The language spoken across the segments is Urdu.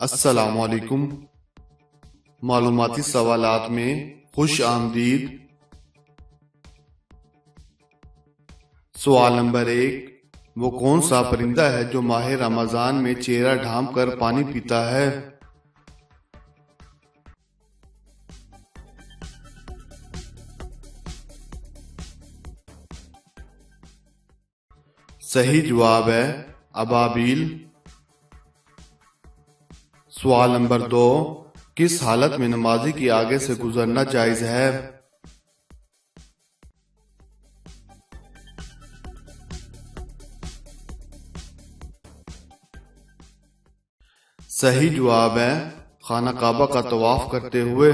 السلام علیکم۔ معلوماتی سوالات میں خوش آمدید۔ سوال نمبر 1، وہ کون سا پرندہ ہے جو ماہ رمضان میں چہرہ ڈھانپ کر پانی پیتا ہے؟ صحیح جواب ہے ابابیل۔ سوال نمبر 2، کس حالت میں نمازی کے آگے سے گزرنا جائز ہے؟ صحیح جواب ہے خانہ کعبہ کا طواف کرتے ہوئے۔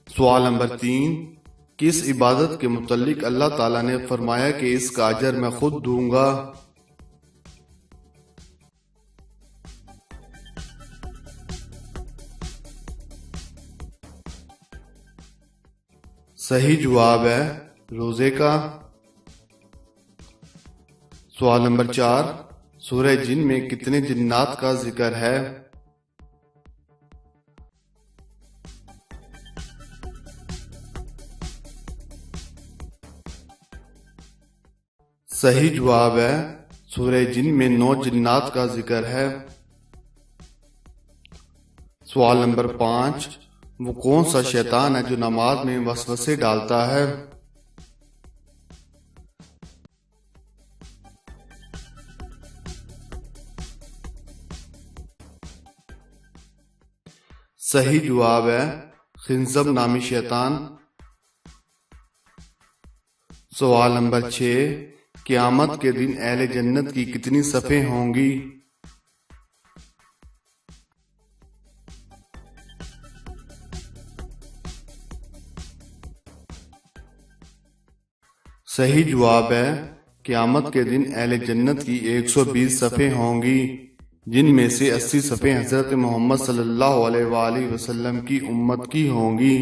سوال نمبر 3، کس عبادت کے متعلق اللہ تعالیٰ نے فرمایا کہ اس کا اجر میں خود دوں گا؟ صحیح جواب ہے روزے کا۔ سوال نمبر 4، سورہ جن میں کتنے جنات کا ذکر ہے؟ صحیح جواب ہے سورہ جن میں 9 جنات کا ذکر ہے۔ سوال نمبر 5، وہ کون سا شیطان ہے جو نماز میں وسوسے ڈالتا ہے؟ صحیح جواب ہے خنزب نامی شیطان۔ سوال نمبر 6، قیامت کے دن اہل جنت کی کتنی صفیں ہوں گی؟ صحیح جواب ہے قیامت کے دن اہل جنت کی 120 صفیں ہوں گی، جن میں سے 80 صفیں حضرت محمد صلی اللہ علیہ وآلہ وسلم کی امت کی ہوں گی۔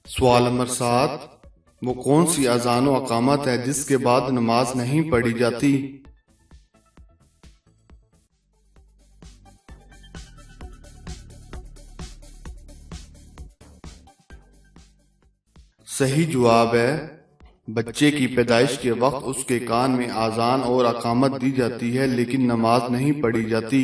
سوال نمبر 7، وہ کون سی اذان و اقامت ہے جس کے بعد نماز نہیں پڑھی جاتی؟ صحیح جواب ہے بچے کی پیدائش کے وقت اس کے کان میں اذان اور اقامت دی جاتی ہے لیکن نماز نہیں پڑھی جاتی۔